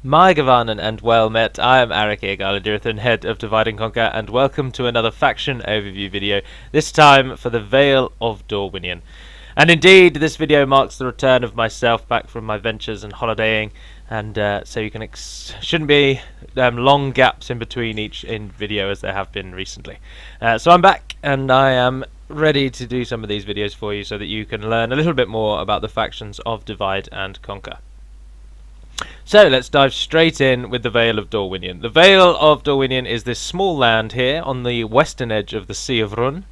My Gavanen and well met, I am Arachír Galudirithon, head of Divide and Conquer, and welcome to another faction overview video, this time for the Vale of Dorwinion. And indeed, this video marks the return of myself back from my ventures and holidaying, and so you can shouldn't be long gaps in between each video as there have been recently. So I'm back, and I am ready to do some of these videos for you so that you can learn a little bit more about the factions of Divide and Conquer. So let's dive straight in with the Vale of Dorwinion. The Vale of Dorwinion is this small land here on the western edge of the Sea of Rhun,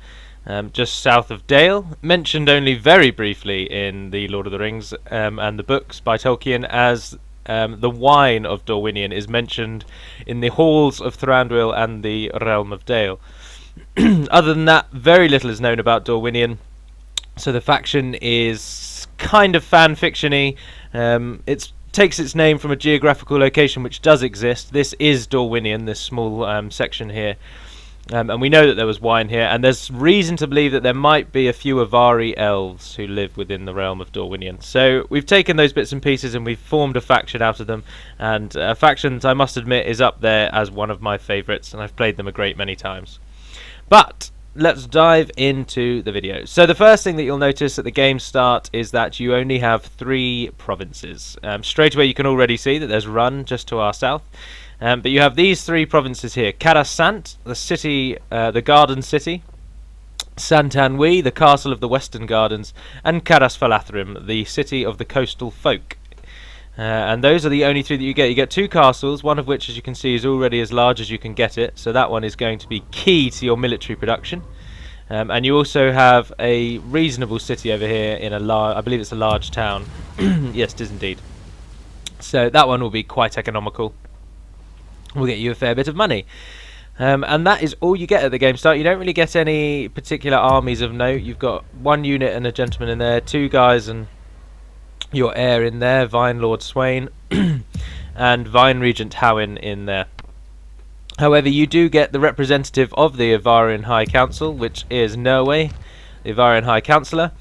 just south of Dale, mentioned only very briefly in the Lord of the Rings and the books by Tolkien, as the wine of Dorwinion is mentioned in the halls of Thranduil and the realm of Dale. Other than that, very little is known about Dorwinion, so the faction is kind of fan-fiction-y. It takes its name from a geographical location which does exist. This is Dorwinion, this small section here. And we know that there was wine here, and there's reason to believe that there might be a few Avari elves who live within the realm of Dorwinion. So we've taken those bits and pieces and we've formed a faction out of them, and a faction, I must admit, is up there as one of my favourites, and I've played them a great many times. But let's dive into the video. So the first thing that you'll notice at the game start is that you only have 3 provinces. Straight away you can already see that there's Rhun just to our south. But you have these 3 provinces here: Carasant, the city, the Garden City; Santanwi, the castle of the Western Gardens; and Carasfalathrim, the city of the coastal folk. And those are the only 3 that you get. You get 2 castles, one of which, as you can see, is already as large as you can get it, so that one is going to be key to your military production. And you also have a reasonable city over here in I believe it's a large town. Yes, it is indeed. So that one will be quite economical. Will get you a fair bit of money. And that is all you get at the game start. You don't really get any particular armies of note. You've got 1 unit and a gentleman in there, 2 guys and your heir in there, Vine Lord Swain, and Vine Regent Howin in there. However, you do get the representative of the Avarian High Council, which is Nerwë, the Avarian High Councillor,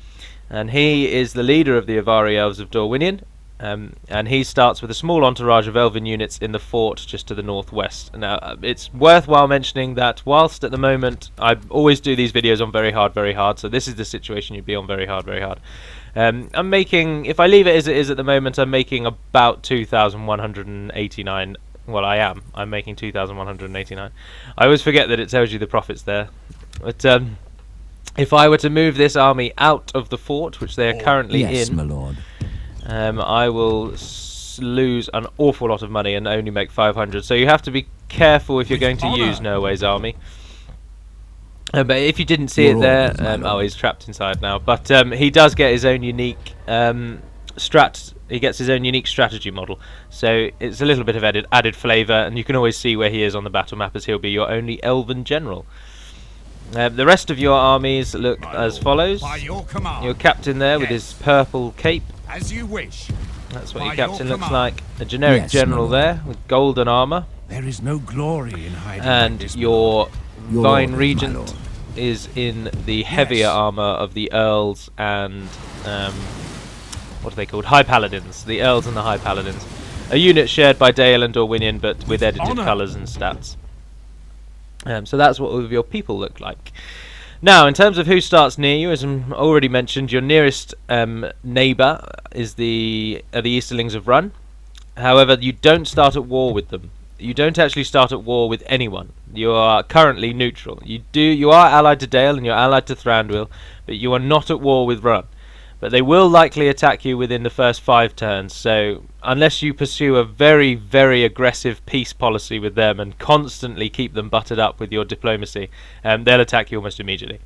and he is the leader of the Avari Elves of Dorwinion. And he starts with a small entourage of elven units in the fort just to the northwest. Now, it's worthwhile mentioning that whilst at the moment I always do these videos on very hard, so this is the situation you'd be on very hard. I'm making, if I leave it as it is at the moment, I'm making about 2,189. Well, I'm making 2,189. I always forget that it tells you the profits there. But if I were to move this army out of the fort, which they are currently yes, in, my lord. I will lose an awful lot of money and only make 500. So you have to be careful if you're going to use Nerwë's army. But if you didn't see it there, oh, he's trapped inside now. But he does get his own unique He gets his own unique strategy model. So it's a little bit of added flavour, and you can always see where he is on the battle map, as he'll be your only elven general. The rest of your armies look as follows. Your captain there with his purple cape. As you wish. That's what your captain looks like. A generic general there with golden armour. There is no glory in hiding. And your Vine Regent is in the heavier armour of the Earls and what are they called? High Paladins. The Earls and the High Paladins. A unit shared by Dale and Dorwinion, but with edited colours and stats. So that's what all of your people look like. Now, in terms of who starts near you, as I already mentioned, your nearest neighbour is the Easterlings of Rhun. However, you don't start at war with them. You don't actually start at war with anyone. You are currently neutral. You are allied to Dale and you're allied to Thranduil, but you are not at war with Rhun. But they will likely attack you within the first 5 turns, so unless you pursue a very, very aggressive peace policy with them and constantly keep them buttered up with your diplomacy, they'll attack you almost immediately.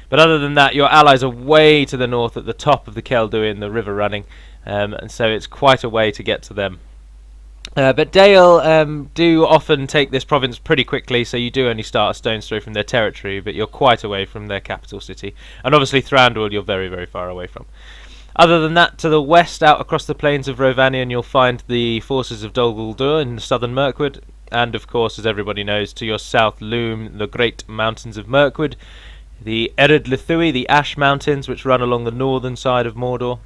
But other than that, your allies are way to the north at the top of the Celduin, the river running, and so it's quite a way to get to them. But Dale do often take this province pretty quickly, so you do only start a stone's throw from their territory, but you're quite away from their capital city. And obviously Thranduil you're very, very far away from. Other than that, to the west, out across the plains of Rovanion, you'll find the forces of Dol Guldur in southern Mirkwood, and of course, as everybody knows, to your south loom the great mountains of Mirkwood, the Ered Lithui, the Ash Mountains, which run along the northern side of Mordor.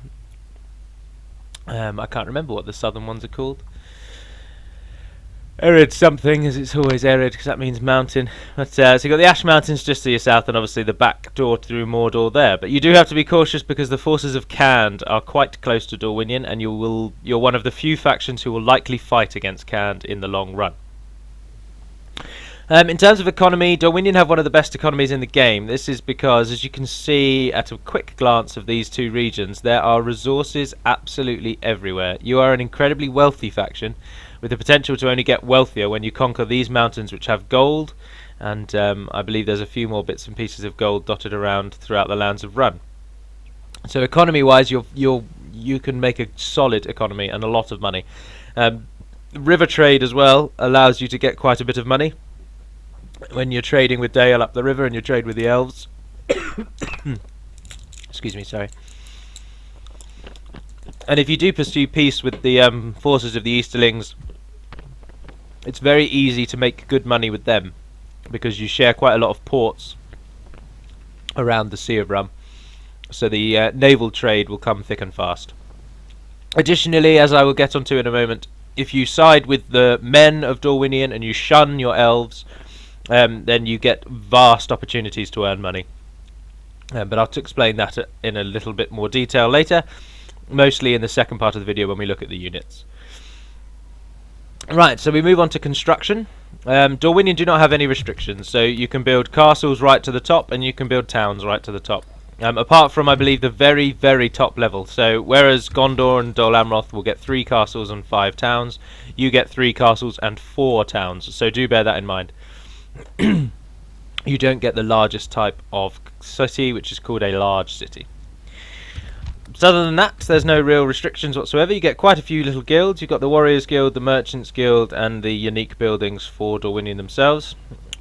I can't remember what the southern ones are called. arid something, as it's always arid, because that means mountain. But so you've got the Ash Mountains just to your south, and obviously the back door through Mordor there. But you do have to be cautious because the forces of Khand are quite close to Dorwinion, and you're one of the few factions who will likely fight against Khand in the long run. In terms of economy, Dorwinion have one of the best economies in the game. This is because, as you can see at a quick glance of these two regions, there are resources absolutely everywhere. You are an incredibly wealthy faction, with the potential to only get wealthier when you conquer these mountains which have gold, and I believe there's a few more bits and pieces of gold dotted around throughout the lands of Run. So economy-wise, you can make a solid economy and a lot of money. River trade as well allows you to get quite a bit of money when you're trading with Dale up the river and you trade with the elves. Excuse me, sorry. And if you do pursue peace with the forces of the Easterlings, it's very easy to make good money with them, because you share quite a lot of ports around the Sea of Rum, so the naval trade will come thick and fast. Additionally, as I will get onto in a moment, if you side with the men of Dorwinion and you shun your elves, then you get vast opportunities to earn money. But I'll explain that in a little bit more detail later, mostly in the second part of the video when we look at the units. Right, so we move on to construction. Dorwinion do not have any restrictions, so you can build castles right to the top and you can build towns right to the top. Apart from, I believe, the very, very top level. So whereas Gondor and Dol Amroth will get 3 castles and 5 towns, you get 3 castles and 4 towns, so do bear that in mind. You don't get the largest type of city, which is called a large city. So other than that, there's no real restrictions whatsoever. You get quite a few little guilds. You've got the Warriors Guild, the Merchants Guild, and the unique buildings for Dorwinion themselves.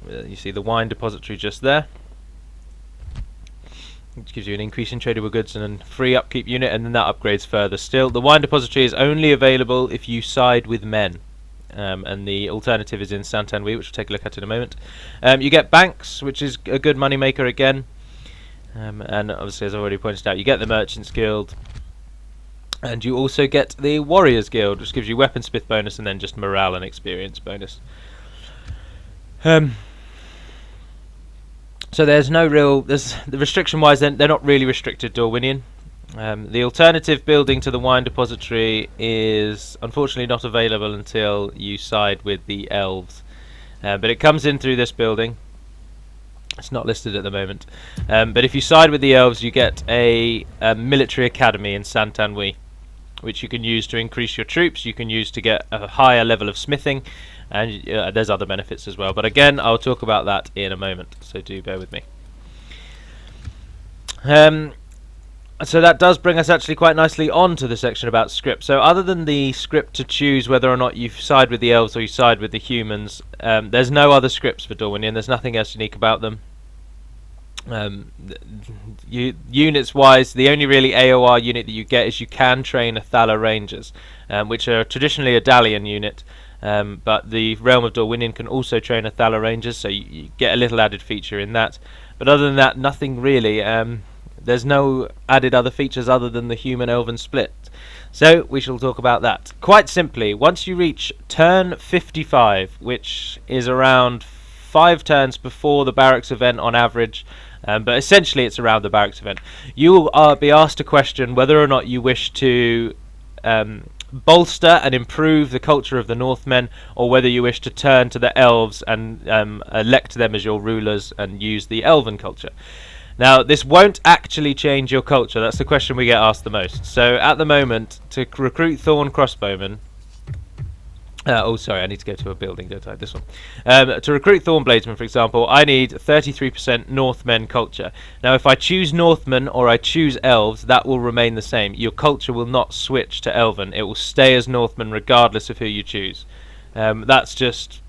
You see the wine depository just there, which gives you an increase in tradable goods and a free upkeep unit, and then that upgrades further still. The wine depository is only available if you side with men. And the alternative is in Santanwi, which we'll take a look at in a moment. You get banks, which is a good money maker again. And obviously, as I've already pointed out, you get the Merchants Guild. And you also get the Warriors Guild, which gives you weaponsmith bonus and then just morale and experience bonus. So there's no real... the restriction-wise, they're not really restricted to Dorwinion. The alternative building to the wine depository is unfortunately not available until you side with the elves, but it comes in through this building. It's not listed at the moment, but if you side with the elves, you get a military academy in Santanwi, which you can use to increase your troops. You can use to get a higher level of smithing, and there's other benefits as well, but again, I'll talk about that in a moment, so do bear with me. So that does bring us actually quite nicely on to the section about script. So other than the script to choose whether or not you side with the elves or you side with the humans, there's no other scripts for Dorwinion. There's nothing else unique about them. Units wise, the only really AOR unit that you get is you can train Athala Rangers, which are traditionally a Dalian unit, but the Realm of Dorwinion can also train Athala Rangers, so you get a little added feature in that. But other than that, nothing really. There's no added other features other than the human-elven split. So we shall talk about that. Quite simply, once you reach turn 55, which is around 5 turns before the barracks event on average, but essentially it's around the barracks event, you will be asked a question whether or not you wish to bolster and improve the culture of the Northmen, or whether you wish to turn to the elves and elect them as your rulers and use the elven culture. Now, this won't actually change your culture. That's the question we get asked the most. So, at the moment, to recruit Thorn Crossbowmen... oh, sorry, I need to go to a building, don't I? This one. To recruit Thorn Bladesmen, for example, I need 33% Northmen culture. Now, if I choose Northmen or I choose Elves, that will remain the same. Your culture will not switch to Elven. It will stay as Northmen regardless of who you choose. That's just...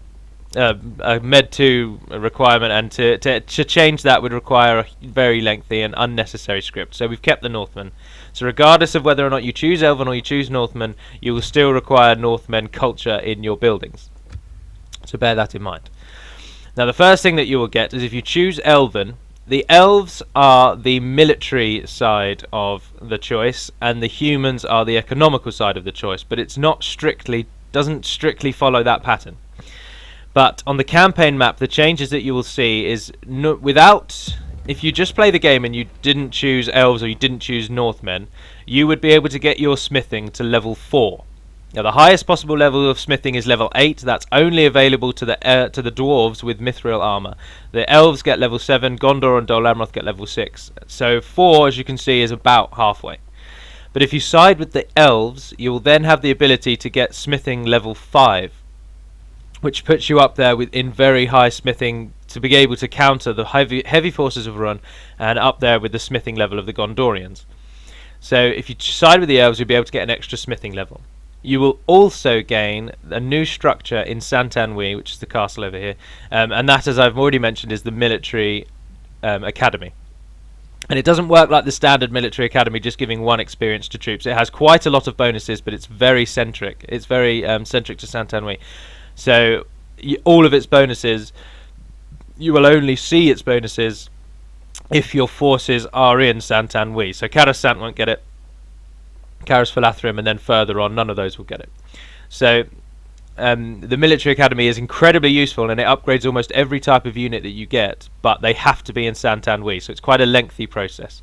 a Med 2 requirement, and to change that would require a very lengthy and unnecessary script. So we've kept the Northmen. So regardless of whether or not you choose Elven or you choose Northmen, you will still require Northmen culture in your buildings. So bear that in mind. Now the first thing that you will get is if you choose Elven, the elves are the military side of the choice and the humans are the economical side of the choice, but it's not strictly, doesn't strictly follow that pattern. But on the campaign map, the changes that you will see is if you just play the game and you didn't choose elves or you didn't choose Northmen, you would be able to get your smithing to level 4. Now, the highest possible level of smithing is level 8. That's only available to the dwarves with mithril armor. The elves get level 7. Gondor and Dol Amroth get level 6. So 4, as you can see, is about halfway. But if you side with the elves, you will then have the ability to get smithing level 5, which puts you up there in very high smithing to be able to counter the heavy forces of Run, and up there with the smithing level of the Gondorians. So if you side with the elves, you'll be able to get an extra smithing level. You will also gain a new structure in Saint-Anouilh, which is the castle over here, and that, as I've already mentioned, is the military academy. And it doesn't work like the standard military academy, just giving 1 experience to troops. It has quite a lot of bonuses, but it's very centric. It's very centric to Saint-Anouilh. So all of its bonuses, you will only see its bonuses if your forces are in Saint-Anouilh. So Karas-Sant won't get it. Caras-Falathrim, and then further on, none of those will get it. So the military academy is incredibly useful, and it upgrades almost every type of unit that you get, but they have to be in Saint-Anouilh, so it's quite a lengthy process.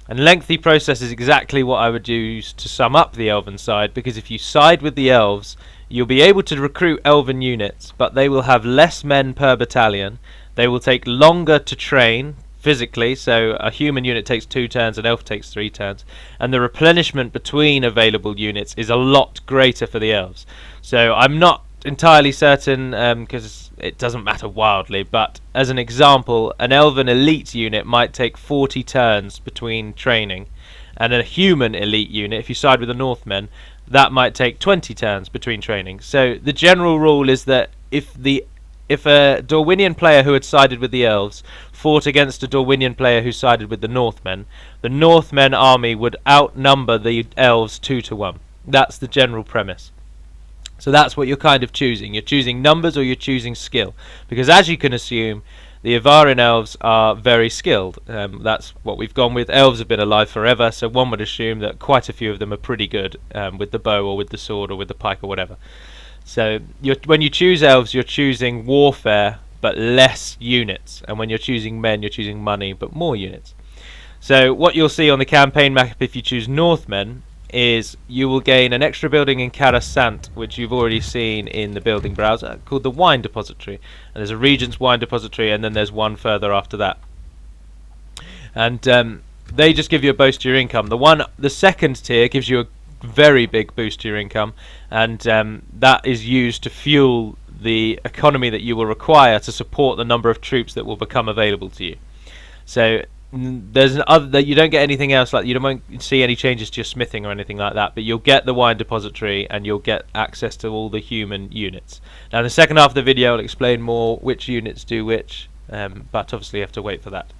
And lengthy process is exactly what I would use to sum up the elven side, because if you side with the elves, you'll be able to recruit elven units, but they will have less men per battalion. They will take longer to train physically, so a human unit takes 2 turns, an elf takes 3 turns, and the replenishment between available units is a lot greater for the elves. So I'm not entirely certain, because it doesn't matter wildly, but as an example, an elven elite unit might take 40 turns between training, and a human elite unit, if you side with the Northmen, that might take 20 turns between training. So the general rule is that if a Dorwinion player who had sided with the elves fought against a Dorwinion player who sided with the Northmen army would outnumber the elves 2 to 1. That's the general premise. So that's what you're kind of choosing. You're choosing numbers or you're choosing skill. Because as you can assume, the Avarin elves are very skilled. That's what we've gone with. Elves have been alive forever, so one would assume that quite a few of them are pretty good with the bow or with the sword or with the pike or whatever. So when you choose elves, you're choosing warfare but less units, and when you're choosing men, you're choosing money but more units. So what you'll see on the campaign map if you choose Northmen is you will gain an extra building in Karas-Sant, which you've already seen in the building browser, called the Wine Depository. And there's a Regent's Wine Depository, and then there's one further after that. And they just give you a boost to your income. The second tier gives you a very big boost to your income, and that is used to fuel the economy that you will require to support the number of troops that will become available to you. So there's you don't get anything else, like you won't see any changes to your smithing or anything like that, but you'll get the Wine Depository and you'll get access to all the human units. Now in the second half of the video I'll explain more which units do which, but obviously you have to wait for that.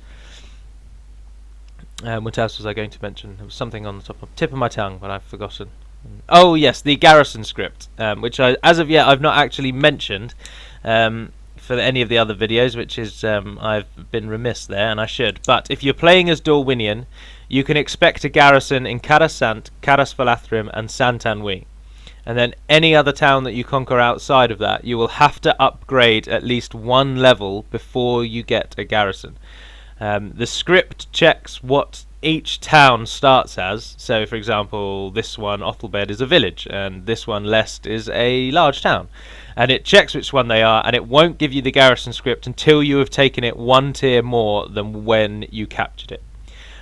What else was I going to mention? There was something on the tip of my tongue, but I've forgotten. Oh yes, the garrison script, which as of yet I've not actually mentioned for any of the other videos, which is I've been remiss there, and I should. But if you're playing as Dorwinion, you can expect a garrison in Karas-Sant, Caras-Falathrim and Saint-Anouilh. And then any other town that you conquer outside of that, you will have to upgrade at least 1 level before you get a garrison. The script checks what each town starts as. So for example, this one, Othelbed, is a village, and this one, Lest, is a large town. And it checks which one they are, and it won't give you the garrison script until you have taken it 1 tier more than when you captured it.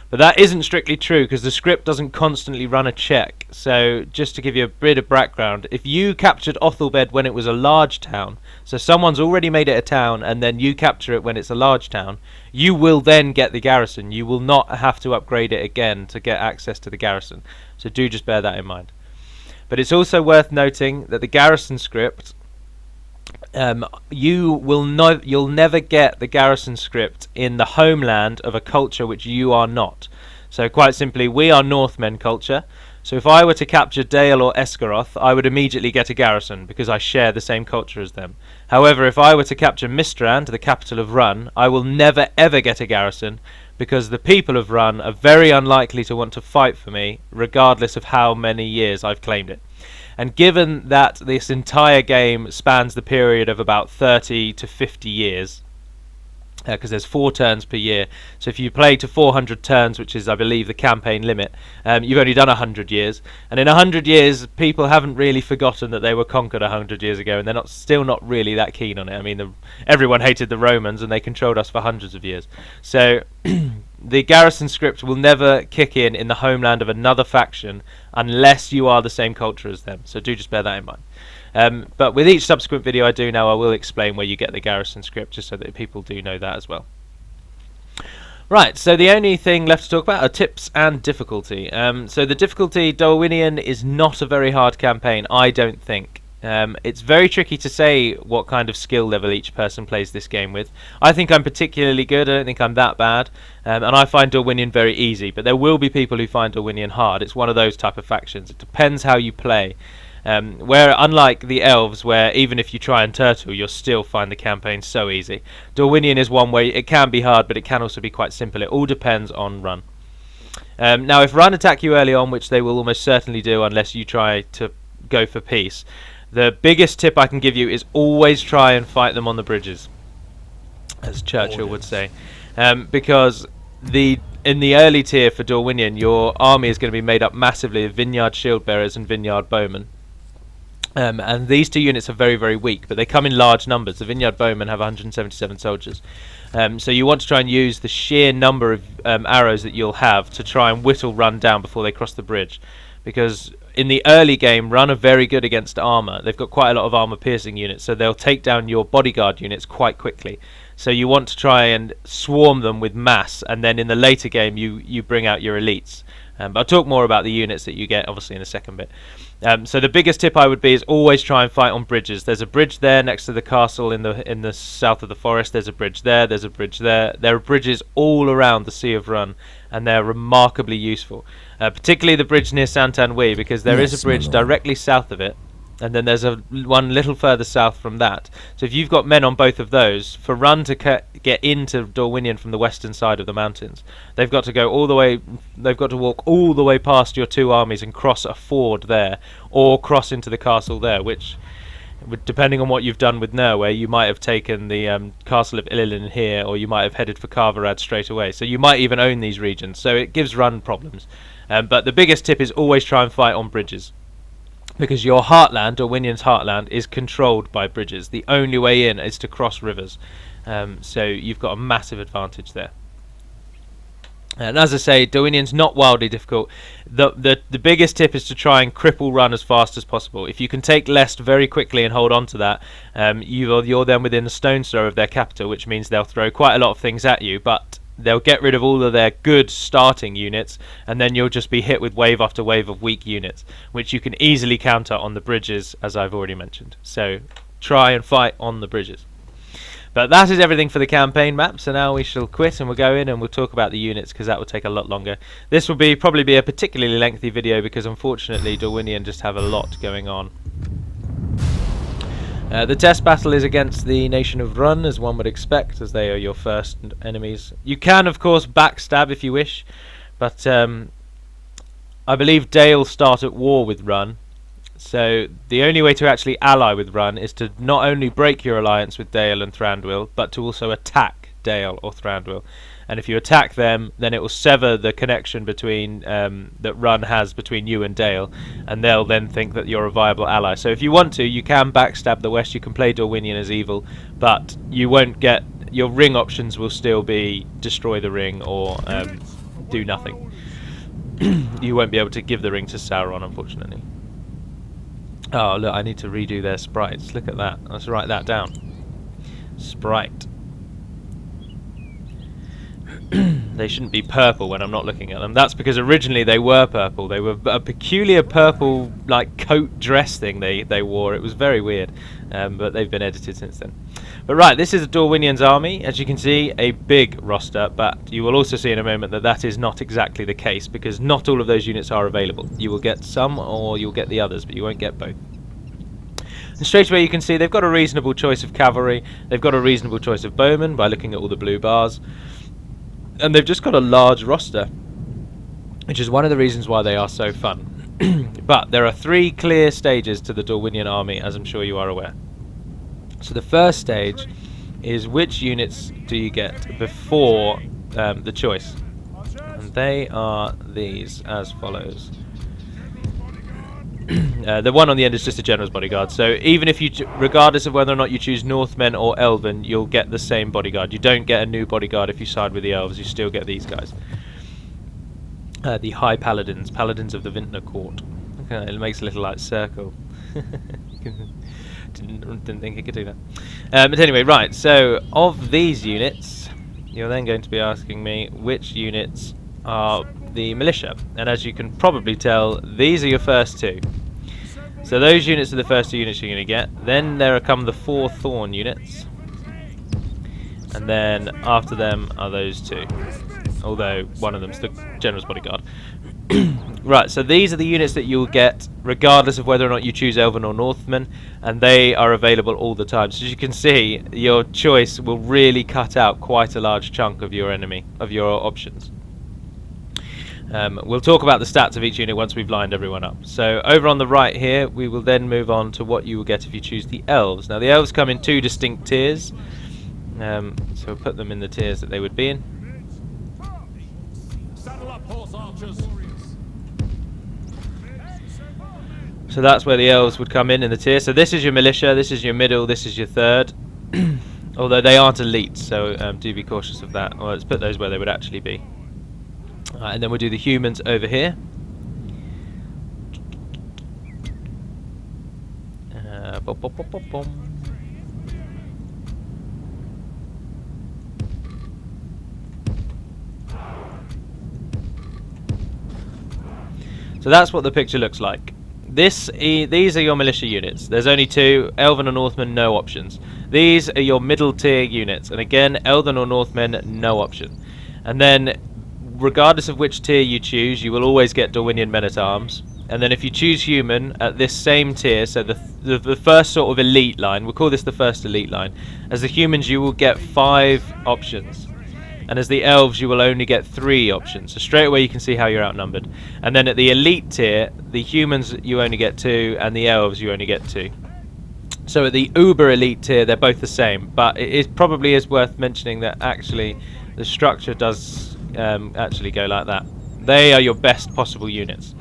But that isn't strictly true, because the script doesn't constantly run a check. So just to give you a bit of background, if you captured Othelbed when it was a large town, so someone's already made it a town and then you capture it when it's a large town, you will then get the garrison. You will not have to upgrade it again to get access to the garrison. So do just bear that in mind. But it's also worth noting that the garrison script, you'll never get the garrison script in the homeland of a culture which you are not. So quite simply, we are Northmen culture, so if I were to capture Dale or Esgaroth, I would immediately get a garrison because I share the same culture as them. However, if I were to capture Mistrand, the capital of Run, I will never ever get a garrison because the people of Run are very unlikely to want to fight for me regardless of how many years I've claimed it. And given that this entire game spans the period of about 30 to 50 years, because there's 4 turns per year, so if you play to 400 turns, which is I believe the campaign limit, you've only done 100 years, and in 100 years people haven't really forgotten that they were conquered 100 years ago, and they're still not really that keen on it. I mean, everyone hated the Romans and they controlled us for hundreds of years, so the garrison script will never kick in the homeland of another faction unless you are the same culture as them, so do just bear that in mind. But with each subsequent video I do now, I will explain where you get the garrison script, just so that people do know that as well. Right, so the only thing left to talk about are tips and difficulty. So the difficulty, Dorwinion is not a very hard campaign, I don't think. It's very tricky to say what kind of skill level each person plays this game with. I think I'm particularly good, I don't think I'm that bad, and I find Dorwinion very easy, but there will be people who find Dorwinion hard. It's one of those type of factions. It depends how you play. Where unlike the elves, where even if you try and turtle you'll still find the campaign so easy, Dorwinion is one way it can be hard, but it can also be quite simple. It all depends on run. Now if run attack you early on, which they will almost certainly do unless you try to go for peace, the biggest tip I can give you is always try and fight them on the bridges, as Churchill would say, because in the early tier for Dorwinion your army is going to be made up massively of Vineyard shield bearers and Vineyard bowmen. And these two units are very, very weak, but they come in large numbers. The Vineyard Bowmen have 177 soldiers. So you want to try and use the sheer number of arrows that you'll have to try and whittle run down before they cross the bridge. Because in the early game, run are very good against armor. They've got quite a lot of armor piercing units, so they'll take down your bodyguard units quite quickly. So you want to try and swarm them with mass, and then in the later game you bring out your elites. But I'll talk more about the units that you get obviously in a second bit. So the biggest tip I would be is always try and fight on bridges. There's a bridge there next to the castle in the south of the forest. There's a bridge there. There's a bridge there. There are bridges all around the Sea of Run, and they're remarkably useful. Particularly the bridge near Saint-Anouilh, because there is a bridge directly south of it, and then there's one little further south from that. So if you've got men on both of those, for run to get into Dorwinion from the western side of the mountains, they've got to go all the way. They've got to walk all the way past your two armies and cross a ford there, or cross into the castle there. Which, depending on what you've done with Norway, you might have taken the castle of Illilin here, or you might have headed for Carverad straight away. So you might even own these regions. So it gives run problems. But the biggest tip is always try and fight on bridges, because your heartland, Dorwinion's heartland, is controlled by bridges. The only way in is to cross rivers, so you've got a massive advantage there. And as I say, Dorwinion's not wildly difficult. The biggest tip is to try and cripple run as fast as possible. If you can take Lest very quickly and hold on to that, you're then within a stone's throw of their capital, which means they'll throw quite a lot of things at you, but they'll get rid of all of their good starting units, and then you'll just be hit with wave after wave of weak units, which you can easily counter on the bridges, as I've already mentioned. So try and fight on the bridges. But that is everything for the campaign map, so now we shall quit and we'll go in and we'll talk about the units, because that will take a lot longer. This will probably be a particularly lengthy video, because unfortunately Dorwinion just have a lot going on. The test battle is against the nation of Run, as one would expect, as they are your first enemies. You can, of course, backstab if you wish, but I believe Dale start at war with Run. So the only way to actually ally with Run is to not only break your alliance with Dale and Thranduil, but to also attack Dale or Thranduil. And if you attack them, then it will sever the connection between that Run has between you and Dale, and they'll then think that you're a viable ally. So if you want to, you can backstab the West, you can play Dorwinion as evil, but you won't get... your ring options will still be destroy the ring or do nothing. You won't be able to give the ring to Sauron, unfortunately. Oh, look, I need to redo their sprites. Look at that. Let's write that down. Sprite. They shouldn't be purple when I'm not looking at them. That's because originally they were purple. They were a peculiar purple, like, coat dress thing they wore. It was very weird, but they've been edited since then. But right, this is Dorwinion's army. As you can see, a big roster, but you will also see in a moment that that is not exactly the case, because not all of those units are available. You will get some, or you'll get the others, but you won't get both. And straight away you can see they've got a reasonable choice of cavalry. They've got a reasonable choice of bowmen by looking at all the blue bars. And they've just got a large roster, which is one of the reasons why they are so fun. But there are 3 clear stages to the Dorwinion army, as I'm sure you are aware. So the first stage is which units do you get before the choice, and they are these as follows. The one on the end is just a general's bodyguard, so even if you, regardless of whether or not you choose Northmen or Elven, you'll get the same bodyguard. You don't get a new bodyguard if you side with the elves, you still get these guys. The High Paladins, Paladins of the Vintner Court. Okay, it makes a little like circle. Didn't think it could do that. But anyway, right, so of these units, you're then going to be asking me which units are the militia, and as you can probably tell, these are your first 2. So those units are the first 2 units you're going to get. Then there come the 4 Thorn units, and then after them are those 2, although one of them's the General's Bodyguard. Right, so these are the units that you'll get regardless of whether or not you choose Elven or Northman, and they are available all the time. So as you can see, your choice will really cut out quite a large chunk of your enemy, of your options. We'll talk about the stats of each unit once we've lined everyone up. So over on the right here, we will then move on to what you will get if you choose the elves. Now the elves come in 2 distinct tiers, so we'll put them in the tiers that they would be in. So that's where the elves would come in the tier. So this is your militia, this is your middle, this is your third. Although they aren't elite, so do be cautious of that. Well, let's put those where they would actually be. And then we'll do the humans over here. So that's what the picture looks like. These are your militia units. There's only 2, Elven or Northmen, no options. These are your middle tier units, and again, Elven or Northmen, no option. And then, regardless of which tier you choose, you will always get Dorwinion men-at-arms. And then if you choose human at this same tier, so the first sort of elite line, we'll call this the first elite line. As the humans, you will get 5 options. And as the elves, you will only get 3 options. So straight away you can see how you're outnumbered. And then at the elite tier, the humans you only get 2, and the elves you only get 2. So at the uber elite tier, they're both the same. But it probably is worth mentioning that actually the structure does actually go like that. They are your best possible units.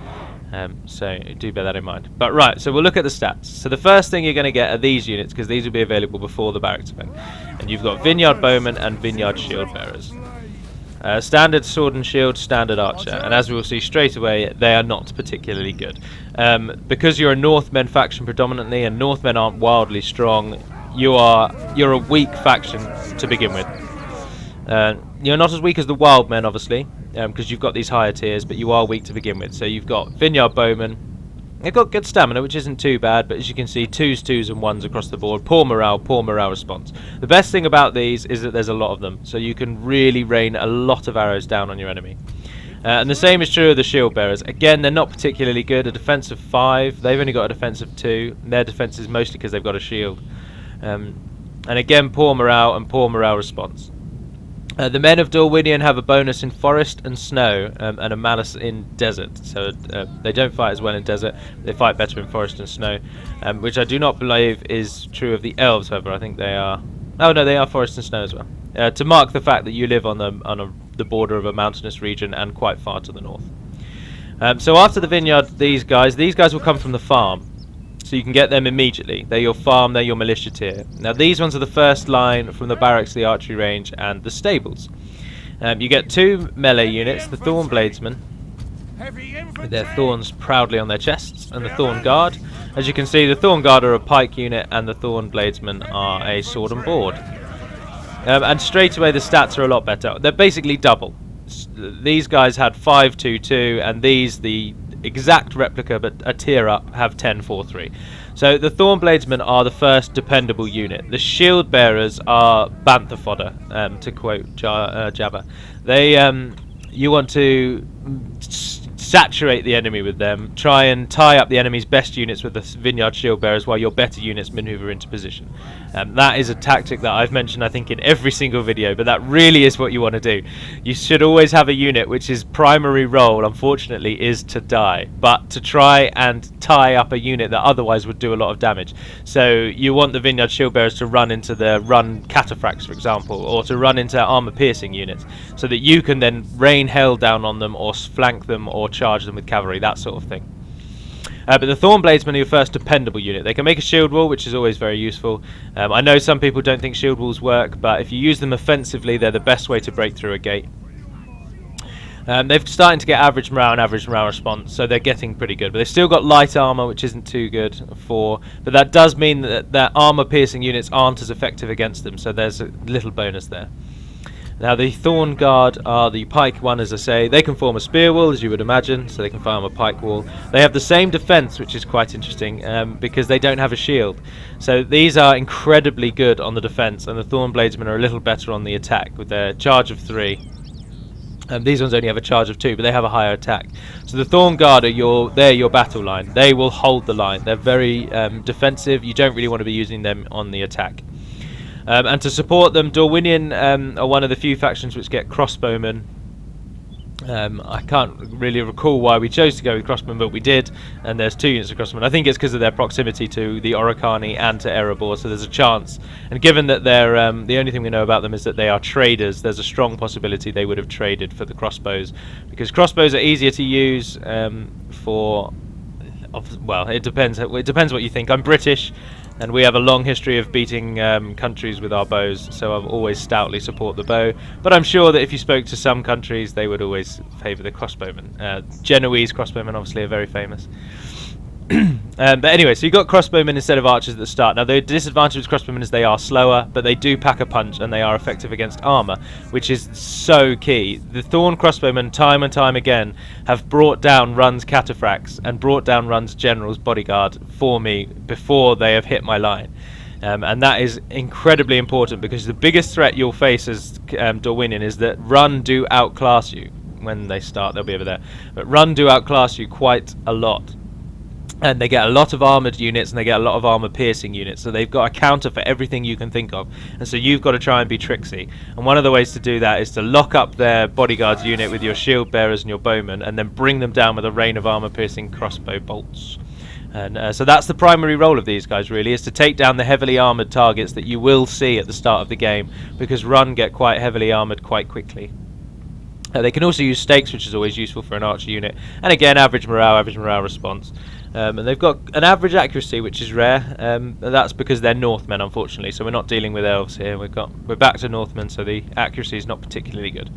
So do bear that in mind. But right, so we'll look at the stats. So the first thing you're going to get are these units, because these will be available before the barracks event. And you've got Vineyard Bowmen and Vineyard Shield Bearers. Standard Sword and Shield, Standard Archer. And as we will see straight away, they are not particularly good. Because you're a Northmen faction predominantly, and Northmen aren't wildly strong, you're a weak faction to begin with. You're not as weak as the Wild Men, obviously, because you've got these higher tiers, but you are weak to begin with. So you've got Vineyard Bowmen. They've got good stamina, which isn't too bad, but as you can see, 2s, 2s, and 1s across the board. Poor morale response. The best thing about these is that there's a lot of them, so you can really rain a lot of arrows down on your enemy. And the same is true of the Shield Bearers. Again, they're not particularly good. A defense of 5. They've only got a defense of 2. And their defense is mostly because they've got a shield. And again, poor morale and poor morale response. The men of Dorwinion have a bonus in forest and snow, and a malus in desert. So they don't fight as well in desert. They fight better in forest and snow, which I do not believe is true of the elves. However, I think they are. Oh no, they are forest and snow as well. To mark the fact that you live on the border of a mountainous region and quite far to the north. So after the vineyard, these guys will come from the farm. So you can get them immediately. They're your farm, they're your militia tier. Now these ones are the first line from the barracks, the archery range, and the stables. You get 2 melee units, the Thorn Bladesmen, with their thorns proudly on their chests, and the Thorn Guard. As you can see, the Thorn Guard are a pike unit, and the Thorn Bladesmen are a sword and board. And straight away the stats are a lot better. They're basically double. These guys had 5-2-2, and these, the exact replica but a tier up, have 10-4-3. So the Thorn Bladesmen are the first dependable unit. The Shield Bearers are bantha fodder, to quote Jabba. They you want to saturate the enemy with them, try and tie up the enemy's best units with the Vineyard Shield Bearers while your better units maneuver into position. That is a tactic that I've mentioned, I think, in every single video, but that really is what you want to do. You should always have a unit which his primary role, unfortunately, is to die, but to try and tie up a unit that otherwise would do a lot of damage. So you want the Vineyard Shield Bearers to run into the run cataphracts, for example, or to run into armor piercing units, so that you can then rain hell down on them or flank them or charge them with cavalry, that sort of thing. But the Thornbladesmen are your first dependable unit. They can make a shield wall, which is always very useful. I know some people don't think shield walls work, but if you use them offensively, they're the best way to break through a gate. They're starting to get average morale and average morale response, so they're getting pretty good. But they've still got light armor, which isn't too good but that does mean that their armor piercing units aren't as effective against them, so there's a little bonus there. Now the Thorn Guard are the pike one, as I say. They can form a spear wall, as you would imagine, so they can farm a pike wall. They have the same defense, which is quite interesting, because they don't have a shield. So these are incredibly good on the defense, and the Thornbladesmen are a little better on the attack with their charge of 3. These ones only have a charge of 2, but they have a higher attack. So the Thorn Guard are they're your battle line. They will hold the line. They're very defensive. You don't really want to be using them on the attack. And to support them, Dorwinion are one of the few factions which get crossbowmen. I can't really recall why we chose to go with crossbowmen, but we did, and there's 2 units of crossbowmen. I think it's because of their proximity to the Oricani and to Erebor, so there's a chance. And given that they're the only thing we know about them is that they are traders, there's a strong possibility they would have traded for the crossbows, because crossbows are easier to use well, it depends what you think. I'm British, and we have a long history of beating countries with our bows, so I've always stoutly support the bow. But I'm sure that if you spoke to some countries, they would always favour the crossbowmen. Genoese crossbowmen obviously are very famous. But anyway, so you've got crossbowmen instead of archers at the start. Now the disadvantage with crossbowmen is they are slower, but they do pack a punch and they are effective against armour, which is so key. The Thorn crossbowmen time and time again have brought down Run's cataphracts and brought down Run's general's bodyguard for me before they have hit my line. And that is incredibly important, because the biggest threat you'll face as Dorwinion is that Run do outclass you. When they start, they'll be over there. But Run do outclass you quite a lot. And they get a lot of armoured units and they get a lot of armour piercing units, so they've got a counter for everything you can think of, and so you've got to try and be tricksy. And one of the ways to do that is to lock up their bodyguards unit with your shield bearers and your bowmen, and then bring them down with a rain of armour piercing crossbow bolts. And so that's the primary role of these guys, really, is to take down the heavily armoured targets that you will see at the start of the game, because Run get quite heavily armoured quite quickly. They can also use stakes, which is always useful for an archer unit, and again average morale response. And they've got an average accuracy, which is rare. And that's because they're Northmen, unfortunately. So we're not dealing with elves here. We're back to Northmen, so the accuracy is not particularly good.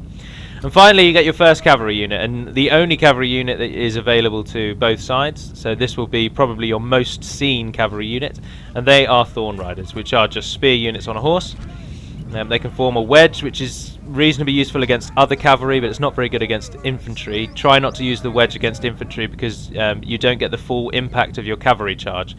And finally, you get your first cavalry unit, and the only cavalry unit that is available to both sides. So this will be probably your most seen cavalry unit, and they are Thorn Riders, which are just spear units on a horse. They can form a wedge, which is reasonably useful against other cavalry, but it's not very good against infantry. Try not to use the wedge against infantry, because you don't get the full impact of your cavalry charge.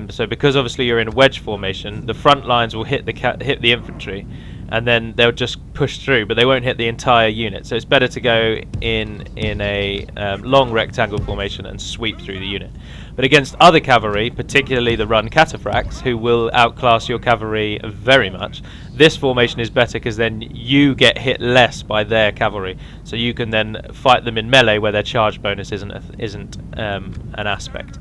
So because obviously you're in a wedge formation, the front lines will hit the infantry, and then they'll just push through, but they won't hit the entire unit. So it's better to go in a long rectangle formation and sweep through the unit. But against other cavalry, particularly the Run cataphracts, who will outclass your cavalry very much, this formation is better, because then you get hit less by their cavalry, so you can then fight them in melee where their charge bonus isn't an aspect.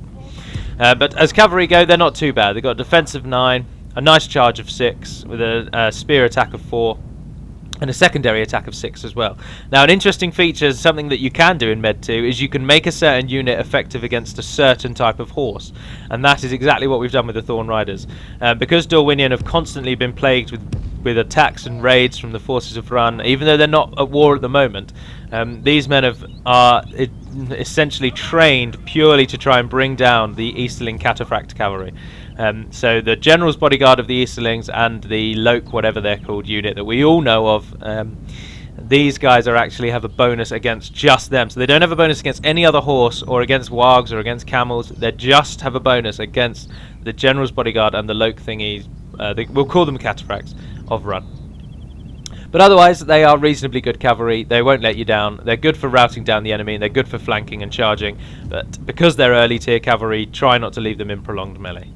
But as cavalry go, they're not too bad. They've got a defense of 9, a nice charge of 6 with a spear attack of 4, and a secondary attack of 6 as well. Now, an interesting feature, something that you can do in Med 2, is you can make a certain unit effective against a certain type of horse, and that is exactly what we've done with the Thorn Riders. Because Dorwinion have constantly been plagued with attacks and raids from the forces of Run, even though they're not at war at the moment, these men are essentially trained purely to try and bring down the Easterling cataphract cavalry. So the general's bodyguard of the Easterlings and the Loke, whatever they're called, unit that we all know of, these guys actually have a bonus against just them. So they don't have a bonus against any other horse or against wargs or against camels. They just have a bonus against the general's bodyguard and the Loke thingies. We'll call them cataphracts of Run. But otherwise, they are reasonably good cavalry. They won't let you down. They're good for routing down the enemy, and they're good for flanking and charging. But because they're early tier cavalry, try not to leave them in prolonged melee.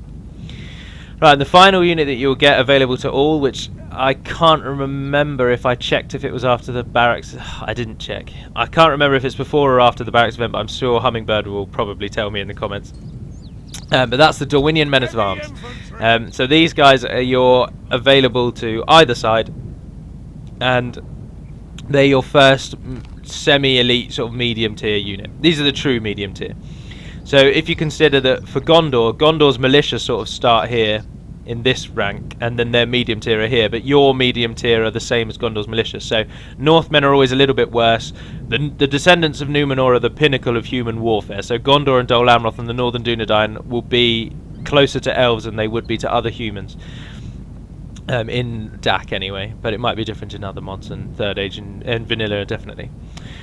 Right, and the final unit that you'll get available to all, which I can't remember if I checked if it was after the barracks. I didn't check. I can't remember if it's before or after the barracks event, but I'm sure Hummingbird will probably tell me in the comments. But that's the Dorwinion Men at Arms. So these guys are available to either side, and they're your first semi-elite sort of medium tier unit. These are the true medium tier. So if you consider that for Gondor's militia sort of start here in this rank, and then their medium tier are here, but your medium tier are the same as Gondor's militia. So Northmen are always a little bit worse. The descendants of Numenor are the pinnacle of human warfare. So Gondor and Dol Amroth and the Northern Dunedain will be closer to elves than they would be to other humans. In DAC anyway, but it might be different in other mods and Third Age and Vanilla definitely.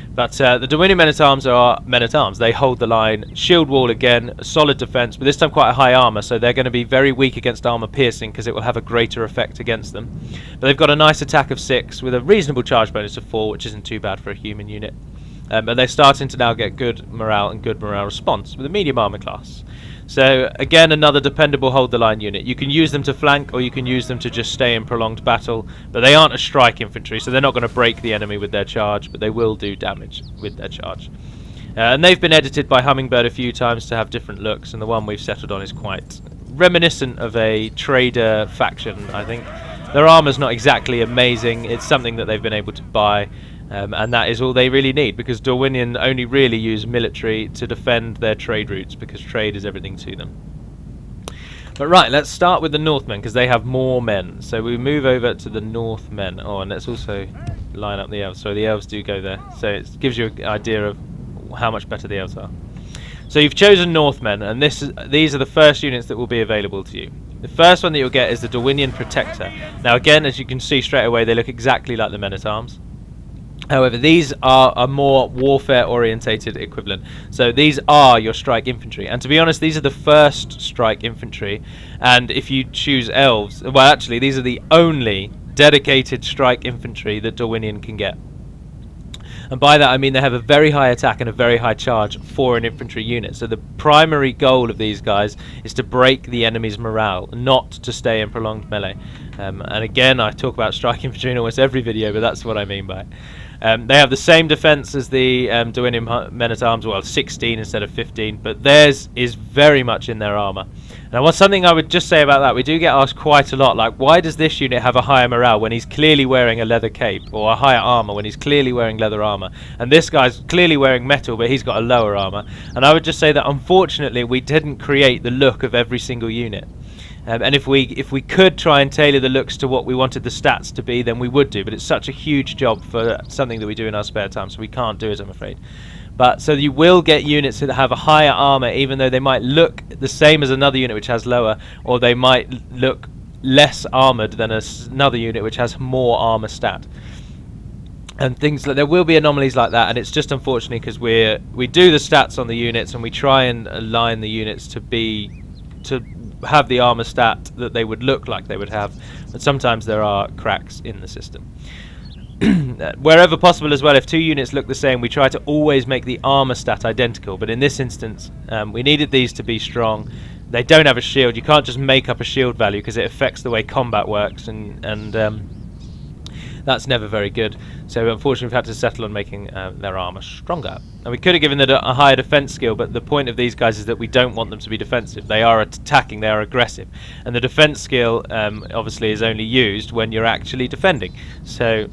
But the Dorwinion Men-at-Arms are Men-at-Arms. They hold the line, shield wall again, solid defense, but this time quite a high armor, so they're going to be very weak against armor piercing because it will have a greater effect against them. But they've got a nice attack of 6 with a reasonable charge bonus of 4, which isn't too bad for a human unit. But they're starting to now get good morale and good morale response with a medium armor class. So again, another dependable hold the line unit. You can use them to flank, or you can use them to just stay in prolonged battle, but they aren't a strike infantry, so they're not going to break the enemy with their charge, but they will do damage with their charge. And they've been edited by Hummingbird a few times to have different looks, and the one we've settled on is quite reminiscent of a trader faction, I think. Their armor's not exactly amazing. It's something that they've been able to buy. And that is all they really need, because Dorwinion only really use military to defend their trade routes, because trade is everything to them. But right, let's start with the Northmen, because they have more men. So we move over to the Northmen. Oh, and let's also line up the elves. So the elves do go there. So it gives you an idea of how much better the elves are. So you've chosen Northmen, and these are the first units that will be available to you. The first one that you'll get is the Dorwinion Protector. Now again, as you can see straight away, they look exactly like the Men-at-Arms. However, these are a more warfare-orientated equivalent. So these are your strike infantry. And to be honest, these are the first strike infantry. And if you choose elves, well, actually, these are the only dedicated strike infantry that Dorwinion can get. And by that, I mean they have a very high attack and a very high charge for an infantry unit. So the primary goal of these guys is to break the enemy's morale, not to stay in prolonged melee. And again, I talk about strike infantry in almost every video, but that's what I mean by it. They have the same defense as the Dorwinion Men-at-Arms, well, 16 instead of 15, but theirs is very much in their armor. Now, something I would just say about that, we do get asked quite a lot, like, why does this unit have a higher morale when he's clearly wearing a leather cape, or a higher armor when he's clearly wearing leather armor, and this guy's clearly wearing metal, but he's got a lower armor? And I would just say that, unfortunately, we didn't create the look of every single unit. And if we could try and tailor the looks to what we wanted the stats to be, then we would do. But it's such a huge job for something that we do in our spare time, so we can't do it, I'm afraid. But so you will get units that have a higher armor, even though they might look the same as another unit which has lower, or they might look less armored than another unit which has more armor stat. And things like, there will be anomalies like that, and it's just unfortunately because we do the stats on the units and we try and align the units to have the armor stat that they would look like they would have, but sometimes there are cracks in the system. Wherever possible as well, if two units look the same, we try to always make the armor stat identical, but in this instance we needed these to be strong. They don't have a shield. You can't just make up a shield value because it affects the way combat works, and that's never very good. So unfortunately we've had to settle on making their armor stronger. And we could have given it a higher defense skill, but the point of these guys is that we don't want them to be defensive. They are attacking, they are aggressive. And the defense skill obviously is only used when you're actually defending. So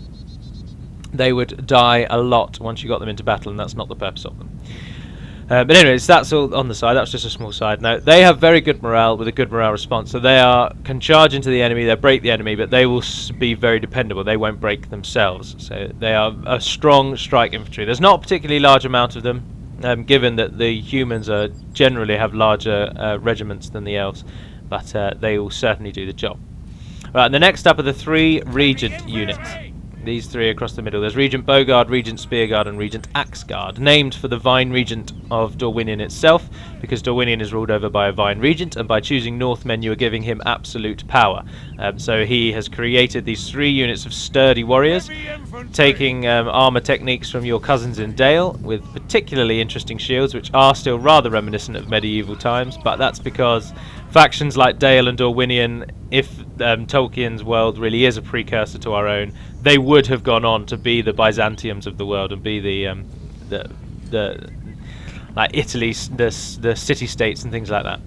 they would die a lot once you got them into battle, and that's not the purpose of them. But anyways, that's all on the side. That's just a small side note. They have very good morale with a good morale response. So they can charge into the enemy, they break the enemy, but they will be very dependable. They won't break themselves. So they are a strong strike infantry. There's not a particularly large amount of them, given that the humans generally have larger regiments than the elves, but they will certainly do the job. Right, and the next up are the 3 regent units. These three across the middle. There's Regent Bowguard, Regent Spearguard, and Regent Axeguard, named for the Vine Regent of Dorwinion itself, because Dorwinion is ruled over by a Vine Regent, and by choosing Northmen you are giving him absolute power. So he has created these 3 units of sturdy warriors, taking armour techniques from your cousins in Dale, with particularly interesting shields, which are still rather reminiscent of medieval times, but that's because factions like Dale and Dorwinion, if Tolkien's world really is a precursor to our own, they would have gone on to be the Byzantiums of the world and be the like Italy, the city-states and things like that.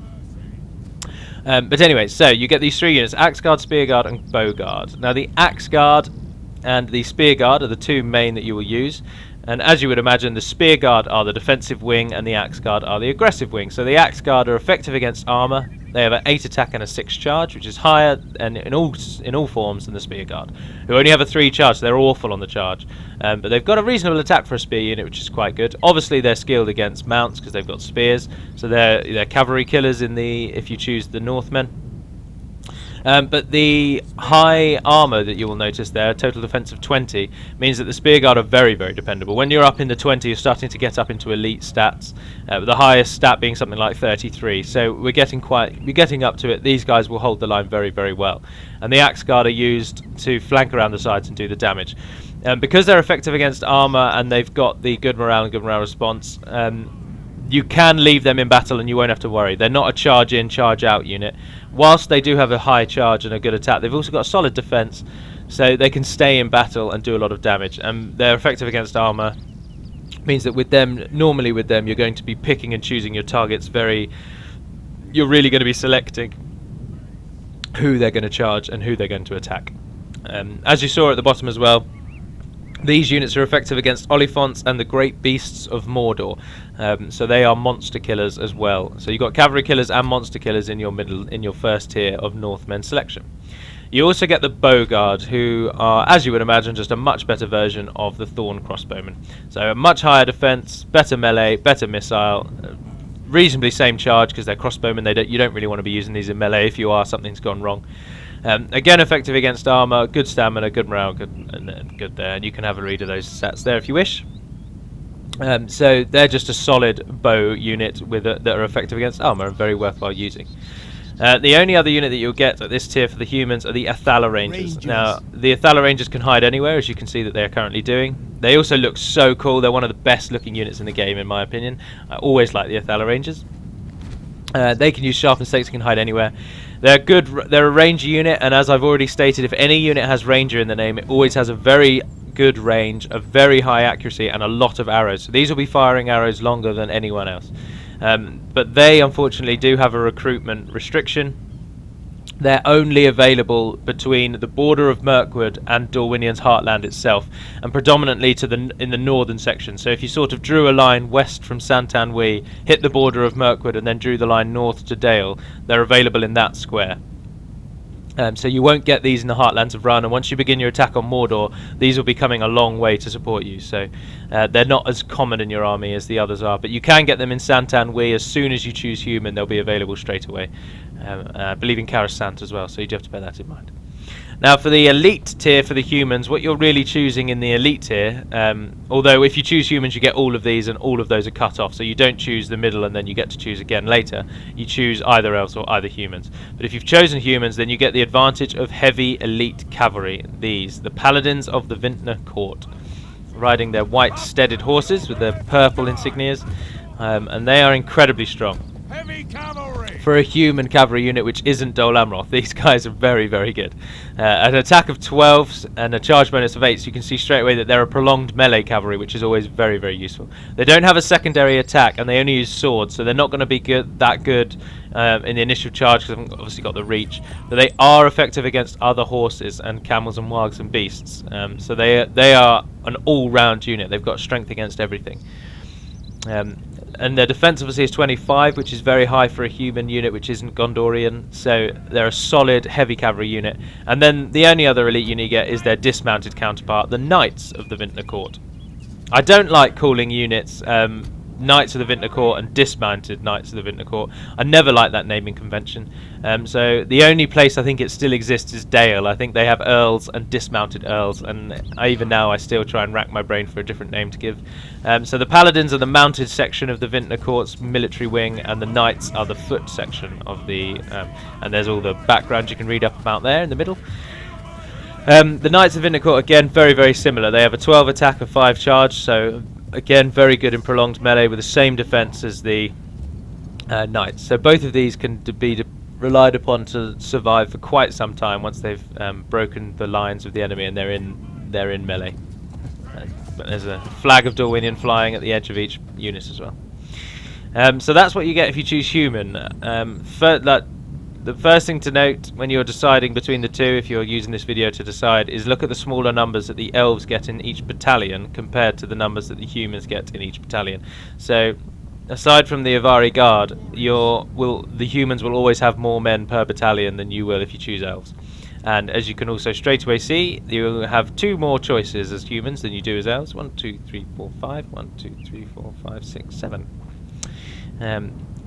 But anyway, so you get these 3 units: Axeguard, Spearguard, and Bowguard. Now the Axeguard and the Spearguard are the 2 main that you will use. And as you would imagine, the Spearguard are the defensive wing and the Axeguard are the aggressive wing. So the Axeguard are effective against armour. They have an 8 attack and a 6 charge, which is higher and in all forms than the Spearguard, who only have a 3 charge. So they're awful on the charge. But they've got a reasonable attack for a spear unit, which is quite good. Obviously, they're skilled against mounts because they've got spears. So they're cavalry killers if you choose the Northmen. But the high armour that you will notice there, total defence of 20, means that the Spearguard are very, very dependable. When you're up in the 20, you're starting to get up into elite stats, with the highest stat being something like 33. So we're getting up to it. These guys will hold the line very, very well. And the Axeguard are used to flank around the sides and do the damage. Because they're effective against armour and they've got the good morale and good morale response, you can leave them in battle and you won't have to worry. They're not a charge in, charge out unit. Whilst they do have a high charge and a good attack, they've also got a solid defense, so they can stay in battle and do a lot of damage. And they're effective against armor. Means that with them, normally with them, you're going to be picking and choosing your targets you're really going to be selecting who they're going to charge and who they're going to attack. As you saw at the bottom as well, these units are effective against Oliphants and the great beasts of Mordor, so they are monster killers as well. So you've got cavalry killers and monster killers in your first tier of Northmen selection. You also get the Bowguard, who are, as you would imagine, just a much better version of the Thorn crossbowmen. So a much higher defense, better melee, better missile, reasonably same charge because they're crossbowmen. You don't really want to be using these in melee. If you are, something's gone wrong. Again, effective against armor, good stamina, good morale, good there. And you can have a read of those stats there if you wish. So they're just a solid bow unit that are effective against armor and very worthwhile using. The only other unit that you'll get at this tier for the humans are the Athala Rangers. Now, the Athala Rangers can hide anywhere, as you can see that they are currently doing. They also look so cool. They're one of the best looking units in the game, in my opinion. I always like the Athala Rangers. They can use sharpened stakes, can hide anywhere. They're good. They're a ranger unit, and as I've already stated, if any unit has ranger in the name, it always has a very good range, a very high accuracy, and a lot of arrows. So these will be firing arrows longer than anyone else. But they unfortunately do have a recruitment restriction. They're only available between the border of Mirkwood and Dorwinion's heartland itself, and predominantly in the northern section. So if you sort of drew a line west from Santanwy, hit the border of Mirkwood, and then drew the line north to Dale, they're available in that square. So you won't get these in the heartlands of Run, and once you begin your attack on Mordor, these will be coming a long way to support you. So they're not as common in your army as the others are, but you can get them in Santanwy. As soon as you choose human, they'll be available straight away. I believe in Coruscant as well, so you do have to bear that in mind. Now for the elite tier for the humans, what you're really choosing in the elite tier, although if you choose humans you get all of these and all of those are cut off, so you don't choose the middle and then you get to choose again later. You choose either else or either humans. But if you've chosen humans, then you get the advantage of heavy elite cavalry. These, the paladins of the Vintner Court, riding their white steaded horses with their purple insignias, and they are incredibly strong. Heavy cavalry. For a human cavalry unit which isn't Dol Amroth, these guys are very, very good. An attack of 12s and a charge bonus of 8s, so you can see straight away that they're a prolonged melee cavalry, which is always very, very useful. They don't have a secondary attack, and they only use swords, so they're not going to be that good in the initial charge, because they've obviously got the reach. But they are effective against other horses and camels and wargs and beasts. So they are an all-round unit. They've got strength against everything. And their defense obviously is 25, which is very high for a human unit which isn't Gondorian, so they're a solid heavy cavalry unit. And then the only other elite unit you get is their dismounted counterpart, the Knights of the Vintner Court. I don't like calling units Knights of the Vintner Court and Dismounted Knights of the Vintner Court. I never liked that naming convention. So the only place I think it still exists is Dale. I think they have Earls and Dismounted Earls, and even now I still try and rack my brain for a different name to give. So the Paladins are the mounted section of the Vintner Court's military wing, and the Knights are the foot section of the... and there's all the background you can read up about there in the middle. The Knights of Vintner Court, again, very, very similar. They have a 12 attack, a 5 charge, so again, very good in prolonged melee with the same defense as the Knights. So both of these can be relied upon to survive for quite some time once they've broken the lines of the enemy and they're in melee. But there's a flag of Dorwinion flying at the edge of each unit as well. So that's what you get if you choose human. The first thing to note when you're deciding between the two, if you're using this video to decide, is look at the smaller numbers that the elves get in each battalion compared to the numbers that the humans get in each battalion. So, aside from the Avari Guard, the humans will always have more men per battalion than you will if you choose elves. And as you can also straight away see, you have 2 more choices as humans than you do as elves. 1, 2, 3, 4, 5. 1, 2, 3, 4, 5, 6, 7.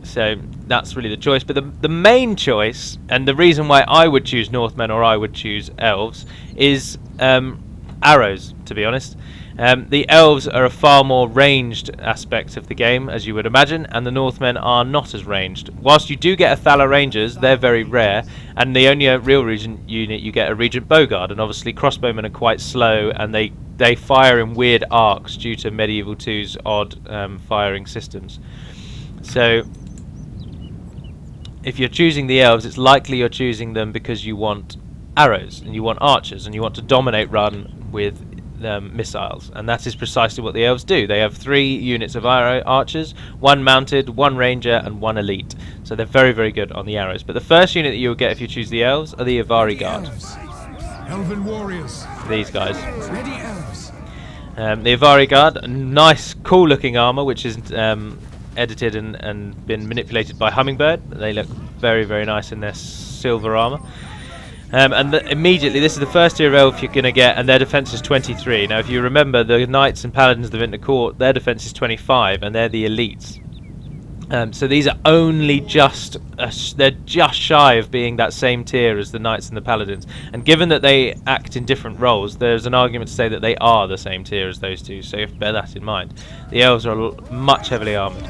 So that's really the choice, but the main choice, and the reason why I would choose Northmen or I would choose elves, is arrows, to be honest. The elves are a far more ranged aspect of the game, as you would imagine, and the Northmen are not as ranged. Whilst you do get Athala Rangers, they're very rare, and the only real Regent unit you get a Regent Bowguard, and obviously crossbowmen are quite slow, and they fire in weird arcs due to Medieval 2's odd firing systems. So if you're choosing the elves, it's likely you're choosing them because you want arrows and you want archers and you want to dominate run with missiles, and that is precisely what the elves do. They have 3 units of archers, 1 mounted, 1 ranger and 1 elite, so they're very, very good on the arrows. But the first unit that you'll get if you choose the elves are the Avari Guard. Elven warriors. These guys. Ready elves. The Avari Guard, nice, cool looking armor, which is edited and been manipulated by Hummingbird. They look very, very nice in their silver armor. Immediately, this is the first tier of elf you're going to get, and their defense is 23. Now, if you remember, the Knights and Paladins of the Vintner Court, their defense is 25, and they're the elites. So these are only they're just shy of being that same tier as the Knights and the Paladins. And given that they act in different roles, there's an argument to say that they are the same tier as those two, so you have to bear that in mind. The elves are much heavily armoured.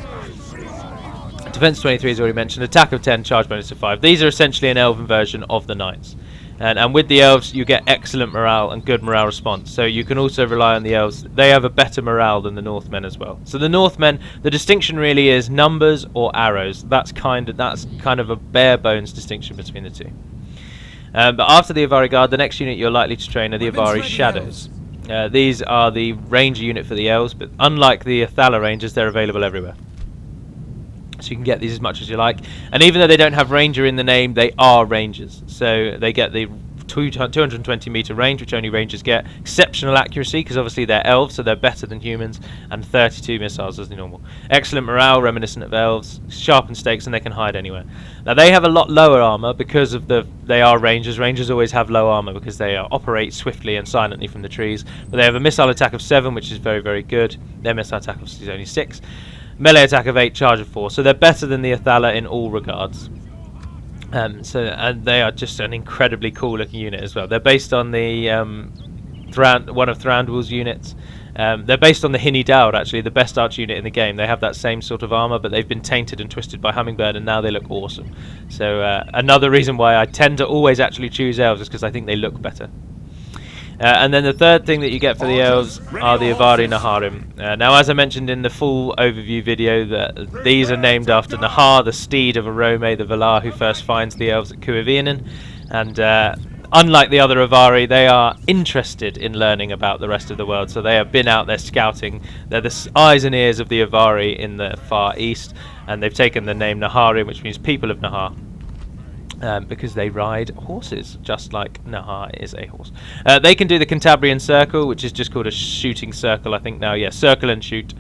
Defense 23 is already mentioned, attack of 10, charge bonus of 5. These are essentially an elven version of the Knights. And with the elves, you get excellent morale and good morale response. So you can also rely on the elves. They have a better morale than the Northmen as well. So the Northmen, the distinction really is numbers or arrows. That's kind of a bare bones distinction between the two. But after the Avari Guard, the next unit you're likely to train are the Avari Shadows. These are the ranger unit for the elves, but unlike the Athala Rangers, they're available everywhere. So you can get these as much as you like, and even though they don't have ranger in the name, they are rangers. So they get the 220 meter range, which only rangers get, exceptional accuracy because obviously they're elves, so they're better than humans, and 32 missiles as the normal. Excellent morale, reminiscent of elves, sharpened stakes, and they can hide anywhere. Now they have a lot lower armor because of they are rangers. Rangers always have low armor because they operate swiftly and silently from the trees. But they have a missile attack of 7, which is very, very good. Their missile attack is only 6. Melee attack of 8, charge of 4, so they're better than the Athala in all regards. And they are just an incredibly cool looking unit as well. They're based on the one of Thranduil's units. They're based on the Hinny Dowd, actually, the best arch unit in the game. They have that same sort of armor, but they've been tainted and twisted by Hummingbird, and now they look awesome. So another reason why I tend to always actually choose elves is because I think they look better. And then the third thing that you get for the elves are the Avari Naharim. Now, as I mentioned in the full overview video, these are named after Nahar, the steed of Arome, the Valar who first finds the elves at Cuivianen. And unlike the other Avari, they are interested in learning about the rest of the world. So they have been out there scouting. They're the eyes and ears of the Avari in the Far East. And they've taken the name Naharim, which means people of Nahar. because they ride horses, just like Nahar is a horse. They can do the Cantabrian Circle, which is just called a shooting circle, I think now. Yeah, circle and shoot,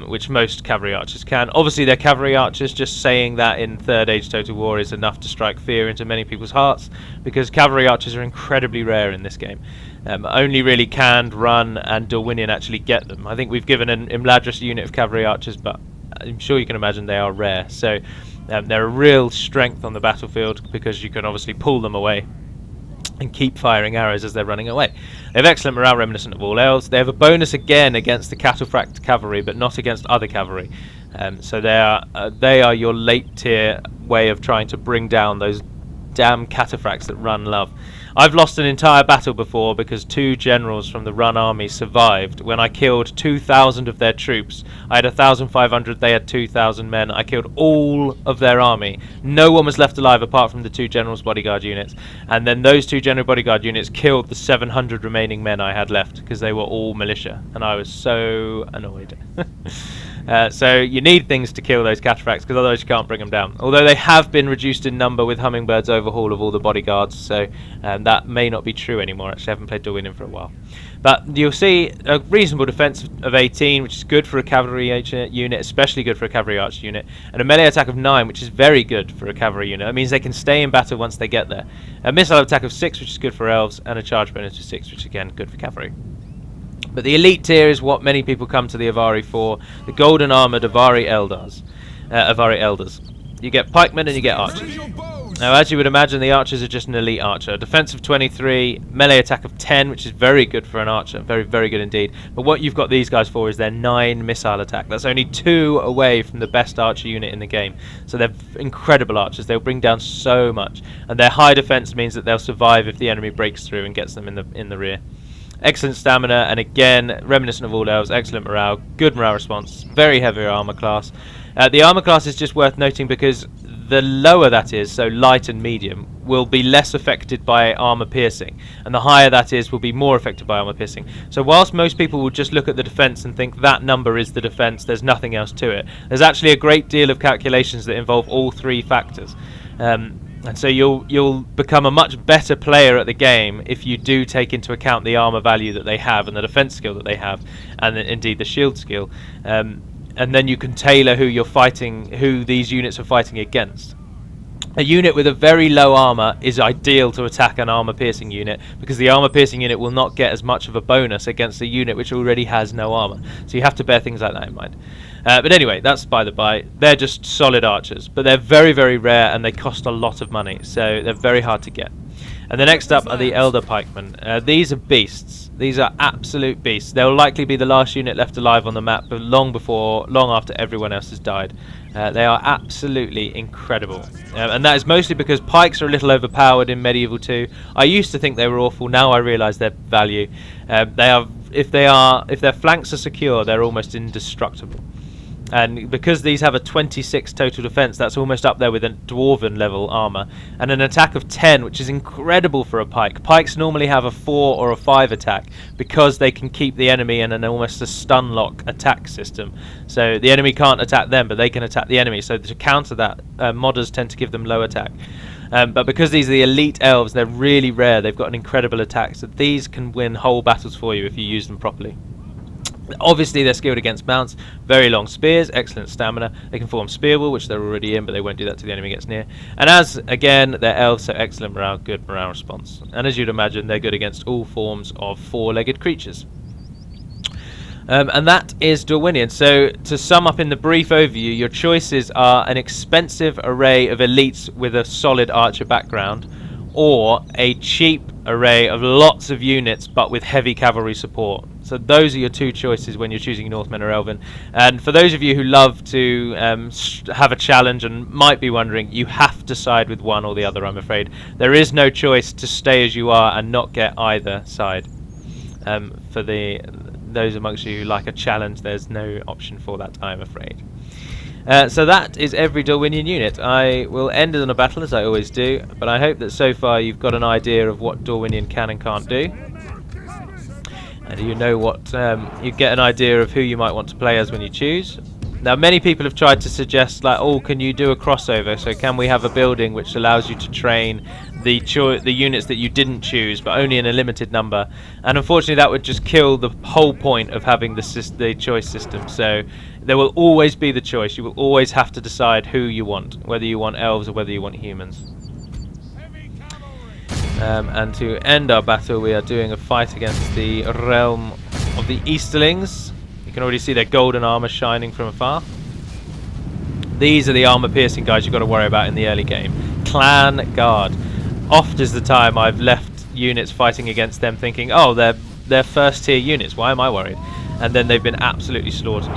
which most cavalry archers can. Obviously, they're cavalry archers. Just saying that in 3rd Age Total War is enough to strike fear into many people's hearts, because cavalry archers are incredibly rare in this game. Only really Canned, Run, and Dorwinion actually get them. I think we've given an Imladris unit of cavalry archers, but I'm sure you can imagine they are rare. So they're a real strength on the battlefield, because you can obviously pull them away and keep firing arrows as they're running away. They have excellent morale, reminiscent of all elves. They have a bonus again against the Cataphracts cavalry, but not against other cavalry. So they are your late tier way of trying to bring down those damn Cataphracts that Run love. I've lost an entire battle before because 2 generals from the Run army survived. When I killed 2,000 of their troops, I had 1,500, they had 2,000 men. I killed all of their army. No one was left alive apart from the 2 generals' bodyguard units. And then those 2 general bodyguard units killed the 700 remaining men I had left, because they were all militia. And I was so annoyed. So you need things to kill those Cataphracts, because otherwise you can't bring them down. Although they have been reduced in number with Hummingbird's overhaul of all the bodyguards, so that may not be true anymore. Actually, I haven't played Dorwinion for a while. But you'll see a reasonable defense of 18, which is good for a cavalry unit, especially good for a cavalry archer unit, and a melee attack of 9, which is very good for a cavalry unit. That means they can stay in battle once they get there. A missile attack of 6, which is good for elves, and a charge bonus of 6, which is again good for cavalry. But the elite tier is what many people come to the Avari for, the golden armoured Avari Eldars. You get pikemen and you get archers. Now, as you would imagine, the archers are just an elite archer. Defense of 23, melee attack of 10, which is very good for an archer. Very, very good indeed. But what you've got these guys for is their 9 missile attack. That's only 2 away from the best archer unit in the game. So they're incredible archers. They'll bring down so much. And their high defense means that they'll survive if the enemy breaks through and gets them in the rear. Excellent stamina, and again, reminiscent of all elves, excellent morale, good morale response, very heavy armor class. The armor class is just worth noting because the lower that is, so light and medium, will be less affected by armor piercing, and the higher that is will be more affected by armor piercing. So whilst most people will just look at the defense and think that number is the defense, there's nothing else to it, there's actually a great deal of calculations that involve all 3 factors. And so you'll become a much better player at the game if you do take into account the armor value that they have and the defense skill that they have, and indeed the shield skill. And then you can tailor who these units are fighting against. A unit with a very low armor is ideal to attack an armor piercing unit, because the armor piercing unit will not get as much of a bonus against a unit which already has no armor. So you have to bear things like that in mind. But anyway, that's by the by. They're just solid archers, but they're very, very rare and they cost a lot of money, so they're very hard to get. And the next up are the Elder Pikemen. These are beasts. These are absolute beasts. They'll likely be the last unit left alive on the map, but long after everyone else has died. They are absolutely incredible. And that is mostly because pikes are a little overpowered in Medieval 2. I used to think they were awful, now I realise their value. If their flanks are secure, they're almost indestructible. And because these have a 26 total defense, that's almost up there with a dwarven level armor, and an attack of 10, which is incredible for a pike. Pikes normally have a 4 or a 5 attack because they can keep the enemy in almost a stun lock attack system. So the enemy can't attack them, but they can attack the enemy. So to counter that, modders tend to give them low attack. But because these are the elite elves, they're really rare. They've got an incredible attack, so these can win whole battles for you if you use them properly. Obviously they're skilled against mounts, very long spears, excellent stamina. They can form spear wall, which they're already in, but they won't do that till the enemy gets near. And as, again, they're elves, so excellent morale, good morale response. And as you'd imagine, they're good against all forms of 4-legged creatures. And that is Dorwinion. So to sum up in the brief overview, your choices are an expensive array of elites with a solid archer background, or a cheap array of lots of units but with heavy cavalry support. So those are your 2 choices when you're choosing Northmen or Elven. And for those of you who love to have a challenge and might be wondering, you have to side with one or the other, I'm afraid. There is no choice to stay as you are and not get either side. For those amongst you who like a challenge, there's no option for that, I'm afraid. So that is every Dorwinion unit. I will end it on a battle, as I always do, but I hope that so far you've got an idea of what Dorwinion can and can't do. And you know what, you get an idea of who you might want to play as when you choose. Now, many people have tried to suggest, like, oh, can you do a crossover? So can we have a building which allows you to train the units that you didn't choose, but only in a limited number? And unfortunately, that would just kill the whole point of having the choice system. So there will always be the choice. You will always have to decide who you want, whether you want elves or whether you want humans. And to end our battle, we are doing a fight against the realm of the Easterlings. You can already see their golden armor shining from afar. These are the armor-piercing guys you've got to worry about in the early game. Clan Guard. Oft is the time I've left units fighting against them thinking, oh, they're first-tier units, why am I worried? And then they've been absolutely slaughtered.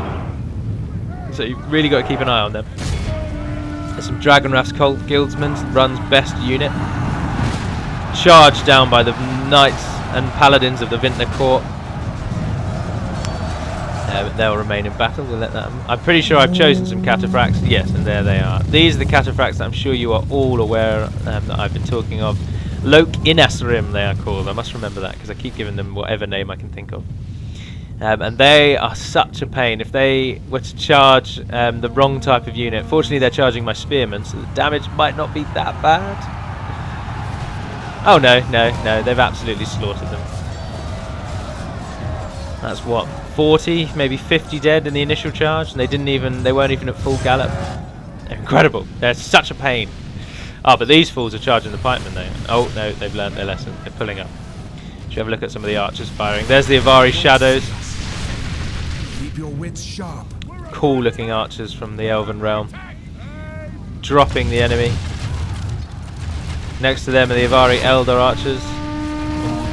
So you've really got to keep an eye on them. There's some Dragonrath's Cult Guildsmen, run's best unit. Charged down by the Knights and Paladins of the Vintner Court. They'll remain in battle. We'll let that. I'm pretty sure I've chosen some cataphracts. Yes, and there they are. These are the cataphracts that I'm sure you are all aware that I've been talking of. Loc Inasrim, they are called. I must remember that because I keep giving them whatever name I can think of. And they are such a pain. If they were to charge the wrong type of unit, fortunately they're charging my spearmen, so the damage might not be that bad. Oh no, they've absolutely slaughtered them. That's what, 40, maybe 50 dead in the initial charge, and they weren't even at full gallop. They're incredible. They're such a pain. Oh, but these fools are charging the pikemen though. Oh no, they've learned their lesson. They're pulling up. Should we have a look at some of the archers firing? There's the Avari shadows. Keep your wits sharp. Cool looking archers from the Elven realm. Dropping the enemy. Next to them are the Avari Eldar archers.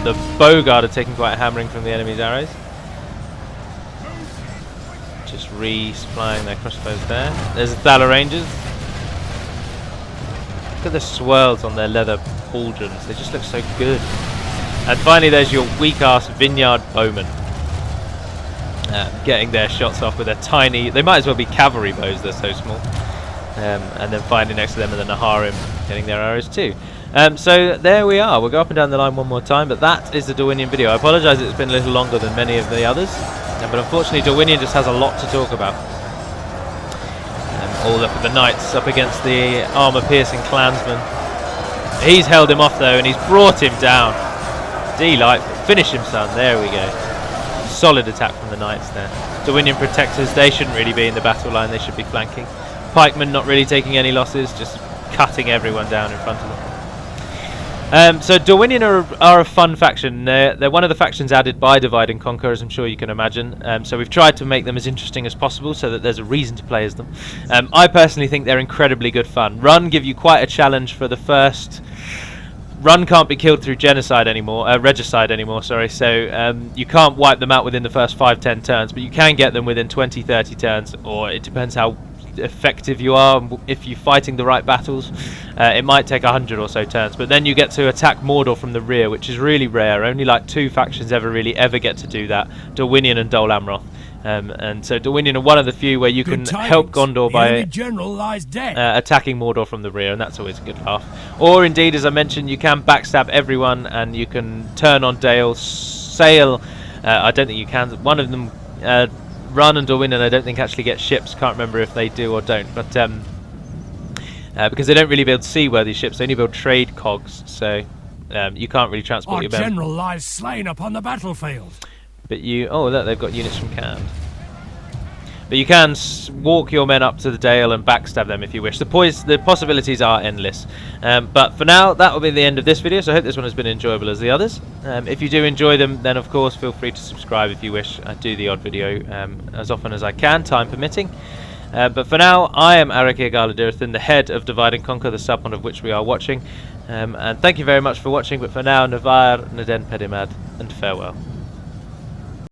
The Bowguard are taking quite a hammering from the enemy's arrows. Just resupplying their crossbows there. There's the Thaler Rangers. Look at the swirls on their leather pauldrons. They just look so good. And finally there's your weak-ass Vineyard Bowmen. Getting their shots off with their tiny... They might as well be cavalry bows, they're so small. And then finally next to them are the Naharim getting their arrows too. So there we are. We'll go up and down the line one more time, but that is the Dorwinion video. I apologise it's been a little longer than many of the others, but unfortunately Dorwinion just has a lot to talk about. All up at the Knights up against the armour-piercing clansman. He's held him off though, and he's brought him down. Delightful. Finish him, son. There we go. Solid attack from the Knights there. Dorwinion protectors, they shouldn't really be in the battle line, they should be flanking. Pikemen not really taking any losses, just cutting everyone down in front of them. So Dorwinion are a fun faction. They're one of the factions added by Divide and Conquer, as I'm sure you can imagine. So we've tried to make them as interesting as possible so that there's a reason to play as them. I personally think they're incredibly good fun. Run give you quite a challenge for the first... Run can't be killed through regicide anymore, sorry, so you can't wipe them out within the first 5-10 turns, but you can get them within 20-30 turns, or it depends how effective you are. If you're fighting the right battles, it might take 100 or so turns, but then you get to attack Mordor from the rear, which is really rare. Only like 2 factions ever get to do that, Dorwinion and Dol Amroth. And so Dorwinion are one of the few where you can help Gondor by attacking Mordor from the rear, and that's always a good laugh. Or indeed, as I mentioned, you can backstab everyone and you can turn on Dale, sail. I don't think you can. One of them, Run and Dorwinion, I don't think actually get ships. Can't remember if they do or don't, but because they don't really build seaworthy ships, they only build trade cogs, so you can't really transport your men. Our general lies slain upon the battlefield. But oh look, they've got units from Cand. But you can walk your men up to the Dale and backstab them if you wish. The possibilities are endless. But for now, that will be the end of this video, so I hope this one has been enjoyable as the others. If you do enjoy them, then of course feel free to subscribe if you wish. I do the odd video as often as I can, time permitting. But for now, I am Arachír Galudirithon, the head of Divide and Conquer, the submod of which we are watching. And thank you very much for watching, but for now, Navar, Naden Pedimad, and farewell.